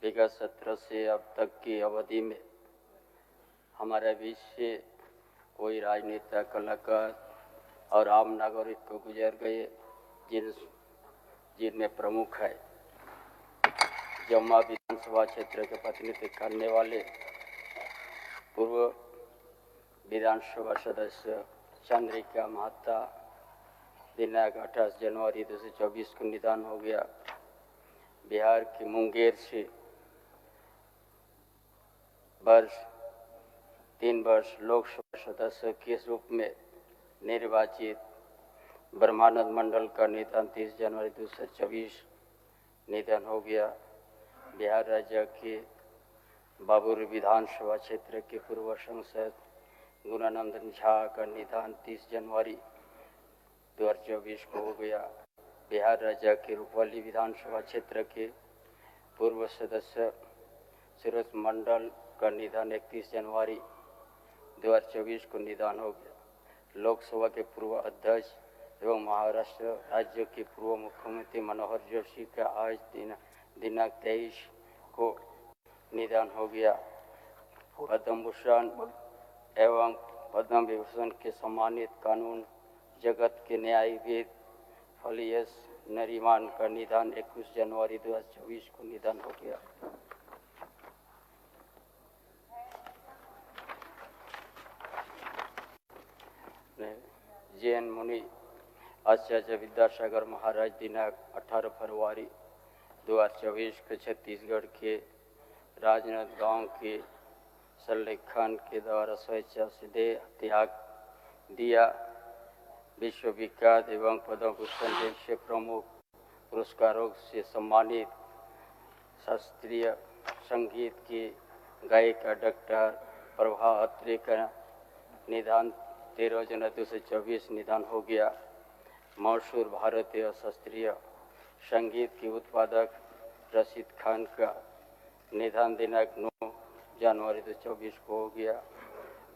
विगत सत्र से अब तक की अवधि में हमारे बीच से कोई राजनेता, कलाकार और आम नागरिक को गुजर गए, जिनमें प्रमुख है जमुआ विधानसभा क्षेत्र के प्रतिनिधित्व करने वाले पूर्व विधानसभा सदस्य चंद्रिका महता। दिनांक 28 जनवरी 2024 को निधन हो गया। बिहार के मुंगेर से 3 वर्ष लोकसभा सदस्य के रूप में निर्वाचित ब्रह्मानंद मंडल का निधन 30 जनवरी 2024 निधन हो गया। बिहार राज्य के बाबुरी विधानसभा क्षेत्र के पूर्व सांसद गुणानंदन झा का निधन 30 जनवरी 2024 को हो गया। बिहार राज्य के रुपौली विधानसभा क्षेत्र के पूर्व सदस्य सूरज मंडल का निधन 31 जनवरी 2024 को निधन हो गया। लोकसभा के पूर्व अध्यक्ष एवं महाराष्ट्र राज्य के पूर्व मुख्यमंत्री मनोहर जोशी का आज दिनांक 23 को निधन हो गया। पद्म भूषण एवं पद्म विभूषण के सम्मानित कानून जगत के न्यायविद फलियस नरीमान का निधन 21 जनवरी 2024 को निधन हो गया। जैन मुनि आचार्य विद्यासागर महाराज दिनांक 18 फरवरी 2024 को छत्तीसगढ़ के राजनांद गांव के संलेखन के द्वारा स्वेच्छा से देह त्याग दिया। विश्व विख्यात एवं पद्म भूषण जैसे प्रमुख पुरस्कारों से सम्मानित शास्त्रीय संगीत की गायिका डॉक्टर प्रभा अत्रे का निधन 13 जनवरी 2024 निधन हो गया। मशहूर भारतीय शास्त्रीय संगीत के उत्पादक रशीद खान का निधन दिनांक 9 जनवरी 2024 को हो गया।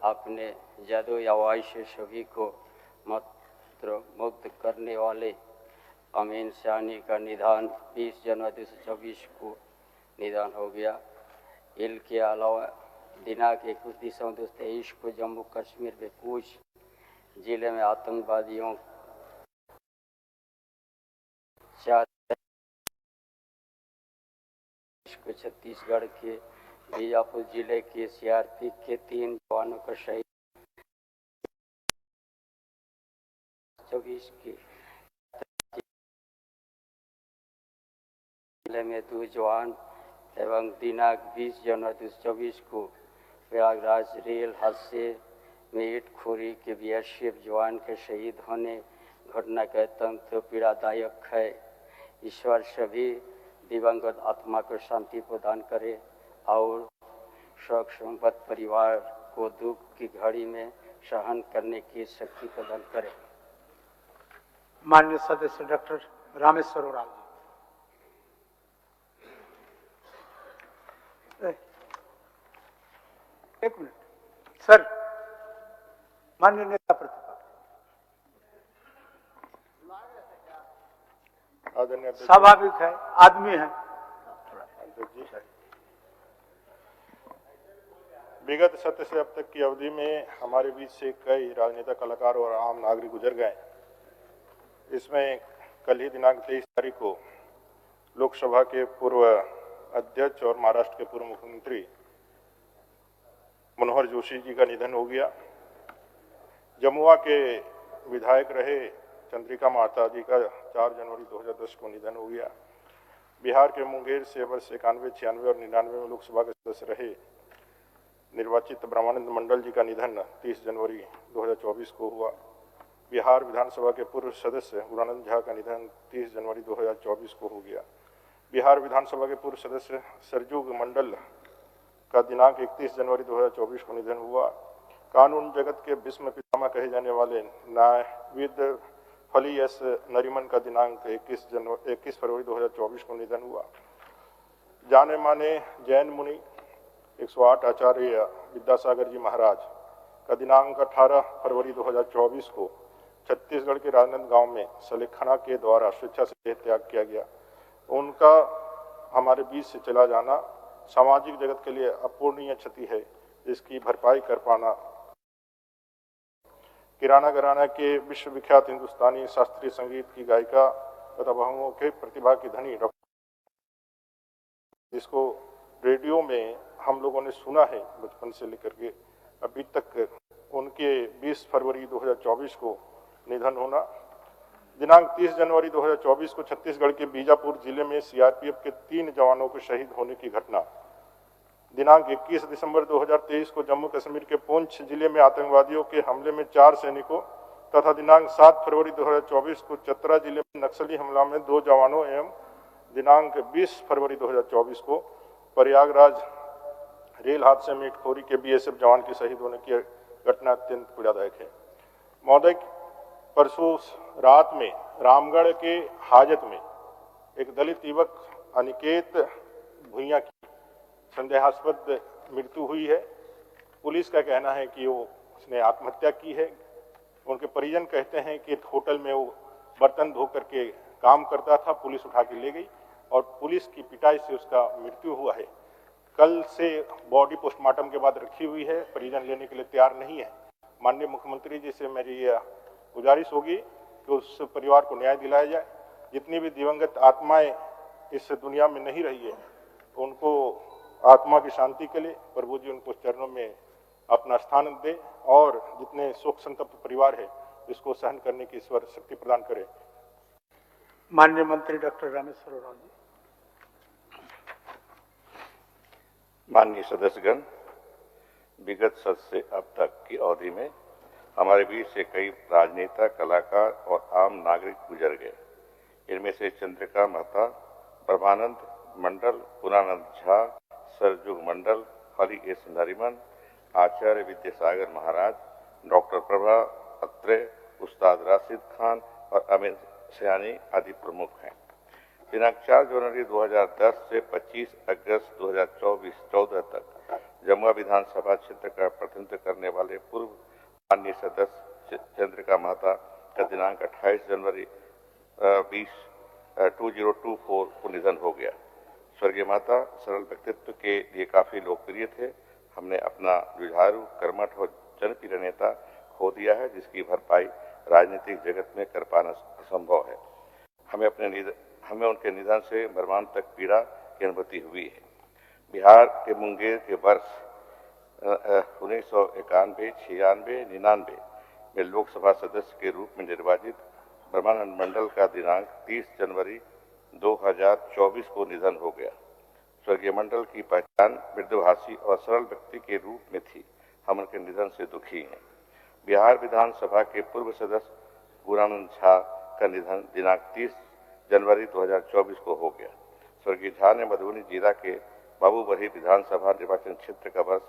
अपने जादुई आवाज़ से सभी को मुक्त करने वाले अमीन सानी का निधन 20 जनवरी 2024 को निधन हो गया। इनके अलावा दिनांक 21 दिसंबर 2023 को जम्मू कश्मीर में पूंछ जिले में आतंकवादियों को छत्तीसगढ़ के बीजापुर जिले के सीआरपी के 3 जवानों का शहीद 24 के जिले में 2 जवान एवं दिनांक 20 जनवरी 2024 को प्रयागराज रेल हादसे में ईटखोरी के बीएसएफ जवान के शहीद होने घटना का अत्यंत पीड़ादायक है। ईश्वर सभी दिवंगत आत्मा को शांति प्रदान करे और शोक संपत्त परिवार को दुख की घड़ी में सहन करने की शक्ति प्रदान करे। माननीय सदस्य डॉक्टर रामेश्वर उरांव जी। एक मिनट सर, माननीय नेता प्रतिपक्ष स्वाभाविक है, आदमी है। विगत सत्र से अब तक की अवधि में हमारे बीच से कई राजनेता, कलाकार और आम नागरिक गुजर गए। इसमें कल ही दिनांक 23 तारीख को लोकसभा के पूर्व अध्यक्ष और महाराष्ट्र के पूर्व मुख्यमंत्री मनोहर जोशी जी का निधन हो गया। जमुआ के विधायक रहे चंद्रिका महता जी का 4 जनवरी 2010 को निधन हो गया। बिहार के मुंगेर से वर्ष 91, 96 और 99 में लोकसभा के सदस्य रहे निर्वाचित ब्रह्मानंद मंडल जी का निधन 30 जनवरी 2024 को हुआ। बिहार विधानसभा के पूर्व सदस्य गुणानंद झा का निधन 30 जनवरी 2024 को हो गया। बिहार विधानसभा के पूर्व सदस्य सरजुग मंडल का दिनांक 31 जनवरी 2024 को निधन हुआ। कानून जगत के भीष्म पितामह कहे जाने वाले न्यायविद फलियस नरीमन का दिनांक 21 फरवरी 2024 को निधन हुआ। जाने माने जैन मुनि 108 आचार्य विद्यासागर जी महाराज का दिनांक 18 फरवरी 2024 को छत्तीसगढ़ के राजनांद गांव में सलेखना के द्वारा स्वेच्छा से देह त्याग किया गया। उनका हमारे बीच से चला जाना सामाजिक जगत के लिए अपूरणीय क्षति है, जिसकी भरपाई कर पाना। किराना घराना के विश्वविख्यात हिंदुस्तानी शास्त्रीय संगीत की गायिका तथा बहुओं के प्रतिभा की धनी डॉक्टर, जिसको रेडियो में हम लोगों ने सुना है बचपन से लेकर के अभी तक, उनके 20 फरवरी 2024 को निधन होना। दिनांक 30 जनवरी 2024 को छत्तीसगढ़ के बीजापुर जिले में सीआरपीएफ के 3 जवानों के शहीद होने की घटना। दिनांक 21 दिसंबर 2023 को जम्मू कश्मीर के पुंछ जिले में आतंकवादियों के हमले में 4 सैनिकों तथा दिनांक 7 फरवरी 2024 को चतरा जिले में नक्सली हमला में 2 जवानों एवं दिनांक 20 फरवरी 2024 को प्रयागराज रेल हादसे में खोरी के बीएसएफ जवान के शहीद होने की घटना अत्यंत पीड़ादायक है। महोदय, परसों रात में रामगढ़ के हाजत में एक दलित युवक अनिकेत भुइयां की संदेहास्पद मृत्यु हुई है। पुलिस का कहना है कि उसने आत्महत्या की है। उनके परिजन कहते हैं कि होटल में वो बर्तन धो करके काम करता था, पुलिस उठा के ले गई और पुलिस की पिटाई से उसका मृत्यु हुआ है। कल से बॉडी पोस्टमार्टम के बाद रखी हुई है, परिजन लेने के लिए तैयार नहीं है। माननीय मुख्यमंत्री जी से मेरी यह गुजारिश होगी कि उस परिवार को न्याय दिलाया जाए। जितनी भी दिवंगत आत्माएं इस दुनिया में नहीं रही है, उनको आत्मा की शांति के लिए प्रभु जी उनको चरणों में अपना स्थान दे और जितने शोक संतप्त परिवार है इसको सहन करने की ईश्वर शक्ति प्रदान करे। माननीय मंत्री डॉक्टर रामेश्वर उरांव जी। माननीय सदस्यगण, विगत सत्र से अब तक की अवधि में हमारे बीच से कई राजनेता, कलाकार और आम नागरिक गुजर गए। इनमें से चंद्रिका महता, ब्रह्मानंद मंडल, पुनानंद झा, सरजुग मंडल, हरि एस नरीमन, आचार्य विद्यासागर महाराज, डॉक्टर प्रभा अत्रे, उस्ताद राशिद खान और अमित सयानी आदि प्रमुख हैं। दिनांक 4 जनवरी 2010 से 25 अगस्त 2014 तक जमुआ विधानसभा क्षेत्र का प्रतिनिधित्व करने वाले पूर्व माननीय सदस्य चंद्रिका महता का दिनांक 28 जनवरी 2024 को निधन हो गया। स्वर्गीय महता सरल व्यक्तित्व के लिए काफी लोकप्रिय थे। हमने अपना जुझारू, कर्मठ और जनप्रिय नेता खो दिया है, जिसकी भरपाई राजनीतिक जगत में कर पाना असंभव है। हमें उनके निधन से मर्मांतक पीड़ा की अनुभूति हुई है। बिहार के मुंगेर के वर्ष 1991, 96, 99 में लोकसभा सदस्य के रूप में निर्वाचित ब्रह्मानंद मंडल का दिनांक 30 जनवरी 2024 को निधन हो गया। स्वर्गीय मंडल की पहचान मृदुभाषी और सरल व्यक्ति के रूप में थी। हम उनके निधन से दुखी हैं। बिहार विधानसभा के पूर्व सदस्य पुनानंद झा का निधन दिनांक 30 जनवरी 2024 को हो गया। स्वर्गीय झा ने मधुबनी जिला के बाबूबरही विधानसभा निर्वाचन क्षेत्र का वर्ष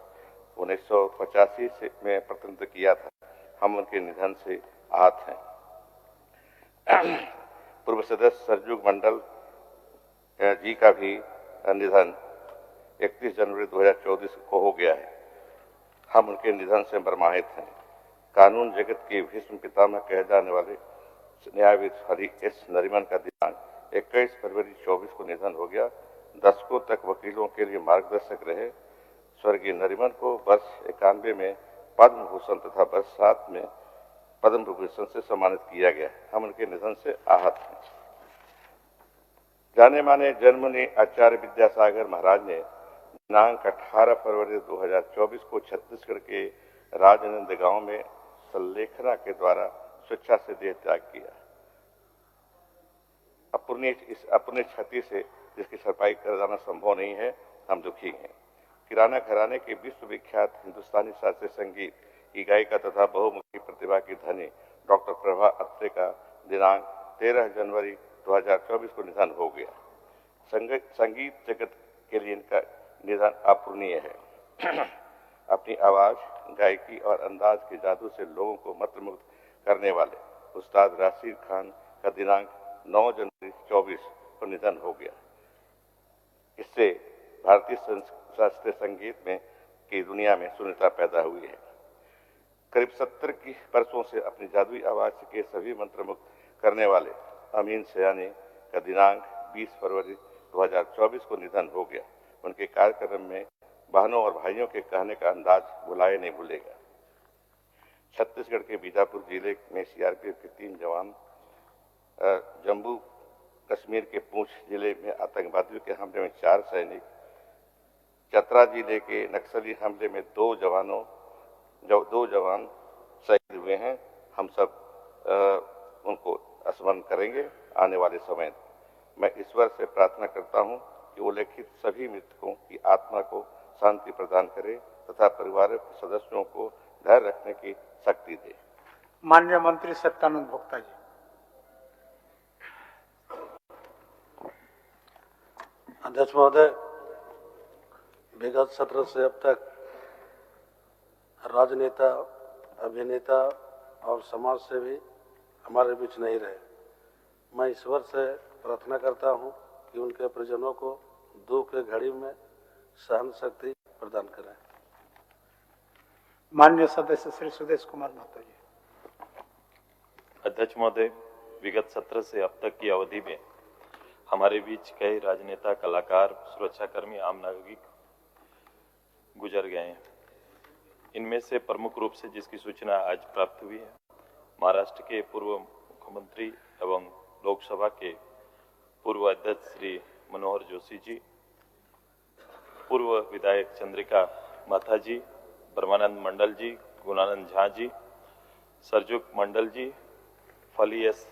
1985 में प्रतिनिधित्व किया था। हम उनके निधन से आहत हैं। पूर्व सदस्य सरजुग मंडल जी का भी निधन 31 जनवरी 2024 को हो गया है। हम उनके निधन से मर्माहित हैं। कानून जगत के भीष्म पितामह कहे जाने वाले न्यायविद हरि एस नरीमन का दिनांक 21 फरवरी 24 को निधन हो गया। दशकों तक वकीलों के लिए मार्गदर्शक रहे। स्वर्गीय नरीमन को वर्ष 91 में पद्म भूषण तथा वर्ष 7 में पद्म विभूषण से सम्मानित किया गया। हम उनके निधन से आहत हैं। जाने माने जर्मनी आचार्य विद्यासागर महाराज ने दिनांक 18 फरवरी 2024 को छत्तीसगढ़ के राजनंद गांव में संलेखना के द्वारा स्वेच्छा से देह त्याग किया। अपने क्षति से जिसकी भरपाई कर जाना संभव नहीं है, हम दुखी हैं। किराना घराने के विश्वविख्यात हिंदुस्तानी शास्त्रीय संगीत की गायिका तथा बहुमुखी प्रतिभा की धनी डॉक्टर प्रभा अत्रे का दिनांक 13 जनवरी 2024 को निधन हो गया। संगीत जगत के लिए इनका निधन अपूरणीय है। अपनी आवाज, गायकी और अंदाज के जादू से लोगों को मंत्रमुग्ध करने वाले उस्ताद राशिद खान का दिनांक 9 जनवरी 24 को निधन हो गया। इससे भारतीय शास्त्रीय संगीत में की दुनिया में शून्यता पैदा हुई है। करीब 70 की वर्षों से अपनी जादुई आवाज के सभी मंत्रमुग्ध करने वाले अमीन सयानी का दिनांक 20 फरवरी 2024 को निधन हो गया। उनके कार्यक्रम में बहनों और भाइयों के कहने का अंदाज भुलाए नहीं भूलेगा। छत्तीसगढ़ के बीजापुर जिले में सीआरपीएफ के 3 जवान, जम्मू कश्मीर के पूंछ जिले में आतंकवादियों के हमले में 4 सैनिक, चतरा जिले के नक्सली हमले में 2 जवान शहीद हुए हैं। हम सब उनको स्मरण करेंगे आने वाले समय। मैं ईश्वर से प्रार्थना करता हूं कि उल्लेखित सभी मृतकों की आत्मा को शांति प्रदान करे तथा परिवार के सदस्यों को धैर्य रखने की शक्ति दे। माननीय मंत्री सत्यानंद भोक्ता जी। अध्यक्ष महोदय, विगत सत्र से अब तक राजनेता, अभिनेता और समाज सेवी हमारे बीच नहीं रहे। मैं ईश्वर से प्रार्थना करता हूं कि उनके परिजनों को दुख के घड़ी में सहन शक्ति प्रदान करें। माननीय सदस्य श्री सुदेश कुमार महतो जी। अध्यक्ष महोदय, विगत सत्र से अब तक की अवधि में हमारे बीच कई राजनेता, कलाकार, सुरक्षाकर्मी, आम नागरिक गुजर गए हैं। इनमें से प्रमुख रूप से जिसकी सूचना आज प्राप्त हुई है, महाराष्ट्र के पूर्व मुख्यमंत्री एवं लोकसभा के पूर्व अध्यक्ष श्री मनोहर जोशी जी, पूर्व विधायक चंद्रिका महता जी, ब्रह्मानंद मंडल जी, गुणानंद झा जी, सरजुग मंडल जी, फली एस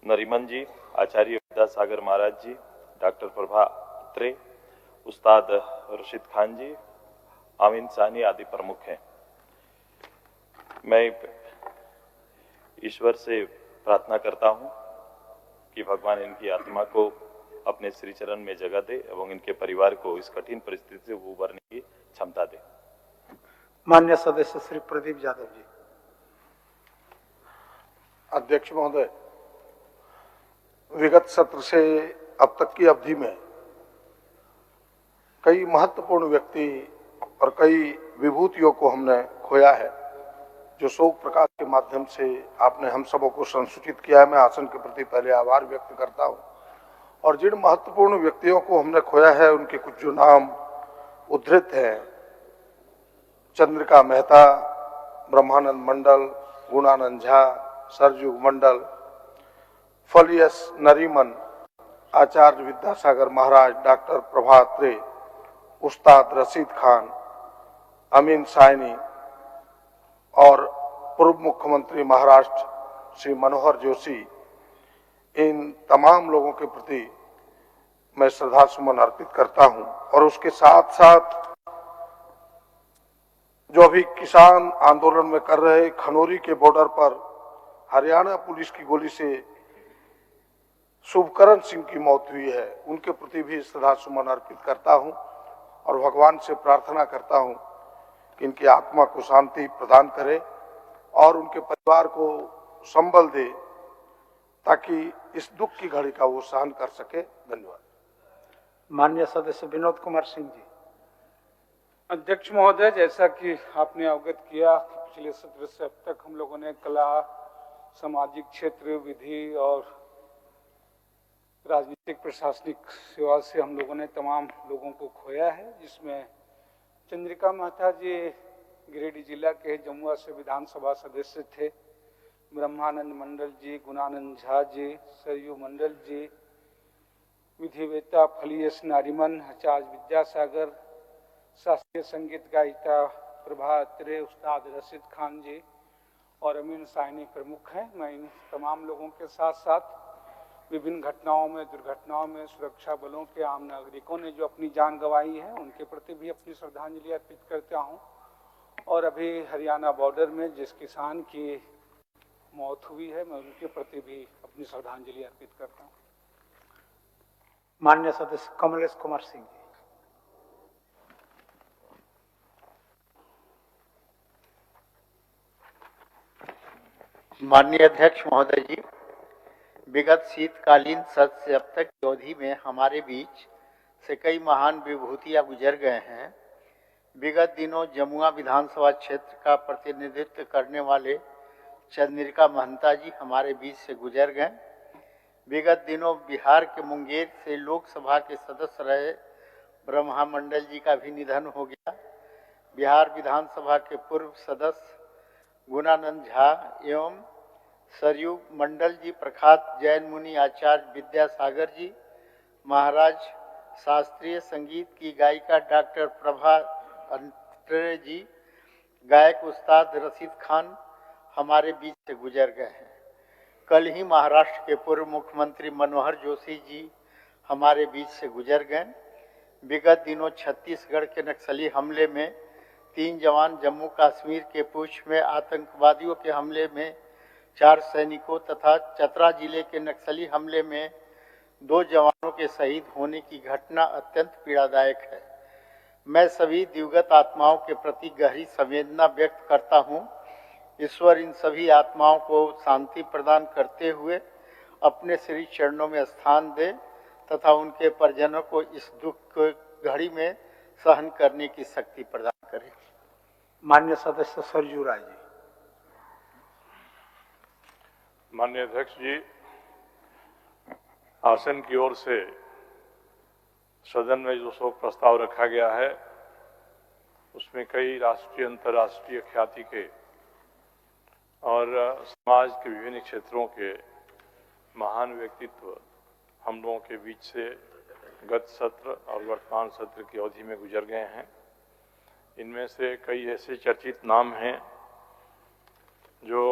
नरीमन जी, आचार्य विद्यासागर महाराज जी, डॉक्टर प्रभा अत्रे, उस्ताद रशीद खान जी, आमीन सानी आदि प्रमुख हैं। मैं ईश्वर से प्रार्थना करता हूं कि भगवान इनकी आत्मा को अपने श्री चरण में जगह दे एवं इनके परिवार को इस कठिन परिस्थिति से उबरने की क्षमता दे। माननीय सदस्य श्री प्रदीप यादव जी। अध्यक्ष महोदय, विगत सत्र से अब तक की अवधि में कई महत्वपूर्ण व्यक्ति और कई विभूतियों को हमने खोया है, जो शोक प्रकाश के माध्यम से आपने हम सबों को संसूचित किया है। मैं आसन के प्रति पहले आभार व्यक्त करता हूं। और जिन महत्वपूर्ण व्यक्तियों को हमने खोया है, उनके कुछ जो नाम उद्धृत हैं: चंद्रिका मेहता, ब्रह्मानंद मंडल, गुणानंद झा, सरजुग मंडल, फली एस नरीमन, आचार्य विद्यासागर महाराज, डॉक्टर प्रभा अत्रे, उस्ताद रशीद खान, अमीन साइनी और पूर्व मुख्यमंत्री महाराष्ट्र श्री मनोहर जोशी। इन तमाम लोगों के प्रति मैं श्रद्धा सुमन अर्पित करता हूं। और उसके साथ साथ जो अभी किसान आंदोलन में कर रहे खनौरी के बॉर्डर पर हरियाणा पुलिस की गोली से शुभकरण सिंह की मौत हुई है, उनके प्रति भी श्रद्धा सुमन अर्पित करता हूं और भगवान से प्रार्थना करता हूं कि इनकी आत्मा को शांति प्रदान करे और उनके परिवार को संबल दे, ताकि इस दुख की घड़ी का वो सहन कर सके। धन्यवाद। माननीय सदस्य विनोद कुमार सिंह जी। अध्यक्ष महोदय, जैसा कि आपने अवगत किया, पिछले सत्र से अब तक हम लोगों ने कला, सामाजिक क्षेत्र, विधि और राजनीतिक प्रशासनिक सेवा से हम लोगों ने तमाम लोगों को खोया है, जिसमें चंद्रिका महता जी गिरिडीह जिला के जमुआ से विधानसभा सदस्य थे, ब्रह्मानंद मंडल जी, गुणानंद झा जी, सरयू मंडल जी, विधिवेता फली एस नारिमन, आचार्य विद्यासागर, शास्त्रीय संगीत गायिका प्रभा अत्रे, उस्ताद रशीद खान जी और अमीन साइनी प्रमुख हैं। मैं इन तमाम लोगों के साथ साथ विभिन्न घटनाओं में, दुर्घटनाओं में सुरक्षा बलों के, आम नागरिकों ने जो अपनी जान गंवाई है, उनके प्रति भी अपनी श्रद्धांजलि अर्पित करता हूं। और अभी हरियाणा बॉर्डर में जिस किसान की मौत हुई है, मैं उनके प्रति भी अपनी श्रद्धांजलि अर्पित करता हूं। माननीय सदस्य कमलेश कुमार सिंह जी। माननीय अध्यक्ष महोदय जी, विगत शीतकालीन सत्र से अब तक की अवधि में हमारे बीच से कई महान विभूतियां गुजर गए हैं। विगत दिनों जमुआ विधानसभा क्षेत्र का प्रतिनिधित्व करने वाले चंद्रिका महता जी हमारे बीच से गुजर गए। विगत दिनों बिहार के मुंगेर से लोकसभा के सदस्य रहे ब्रह्मा मंडल जी का भी निधन हो गया। बिहार विधानसभा के पूर्व सदस्य गुणानंद झा एवं सरयू मंडल जी, प्रख्यात जैन मुनि आचार्य विद्यासागर जी महाराज, शास्त्रीय संगीत की गायिका डॉक्टर प्रभा अंत्रे जी, गायक उस्ताद रशीद खान हमारे बीच से गुजर गए हैं। कल ही महाराष्ट्र के पूर्व मुख्यमंत्री मनोहर जोशी जी हमारे बीच से गुजर गए। विगत दिनों छत्तीसगढ़ के नक्सली हमले में 3 जवान, जम्मू कश्मीर के पूंछ में आतंकवादियों के हमले में 4 सैनिकों तथा चतरा जिले के नक्सली हमले में 2 जवानों के शहीद होने की घटना अत्यंत पीड़ादायक है। मैं सभी दिवंगत आत्माओं के प्रति गहरी संवेदना व्यक्त करता हूं। ईश्वर इन सभी आत्माओं को शांति प्रदान करते हुए अपने श्री चरणों में स्थान दे तथा उनके परिजनों को इस दुख घड़ी में सहन करने की शक्ति प्रदान करे। माननीय सदस्य सरजू राय जी। माननीय अध्यक्ष जी, आसन की ओर से सदन में जो शोक प्रस्ताव रखा गया है उसमें कई राष्ट्रीय अंतर्राष्ट्रीय ख्याति के और समाज के विभिन्न क्षेत्रों के महान व्यक्तित्व हम लोगों के बीच से गत सत्र और वर्तमान सत्र की अवधि में गुजर गए हैं। इनमें से कई ऐसे चर्चित नाम हैं जो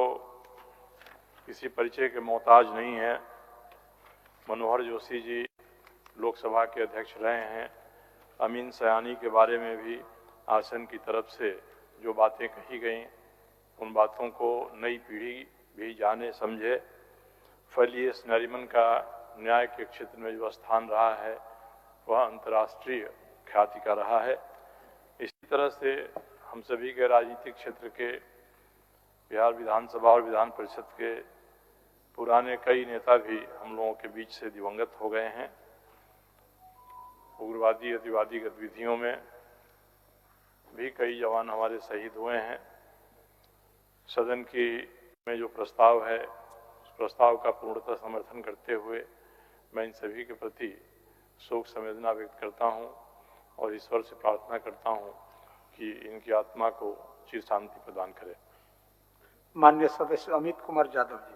किसी परिचय के मोहताज नहीं हैं। मनोहर जोशी जी लोकसभा के अध्यक्ष रहे हैं। अमीन सयानी के बारे में भी आसन की तरफ से जो बातें कही गईं उन बातों को नई पीढ़ी भी जाने समझे। फलियस नरीमन का न्याय के क्षेत्र में जो स्थान रहा है वह अंतर्राष्ट्रीय ख्याति का रहा है। इसी तरह से हम सभी के राजनीतिक क्षेत्र के बिहार विधानसभा और विधान परिषद के पुराने कई नेता भी हम लोगों के बीच से दिवंगत हो गए हैं। उग्रवादी अतिवादी गतिविधियों में भी कई जवान हमारे शहीद हुए हैं। सदन की में जो प्रस्ताव है उस प्रस्ताव का पूर्णतः समर्थन करते हुए मैं इन सभी के प्रति शोक संवेदना व्यक्त करता हूं और ईश्वर से प्रार्थना करता हूं कि इनकी आत्मा को चिर शांति प्रदान करे। माननीय सदस्य अमित कुमार यादव जी।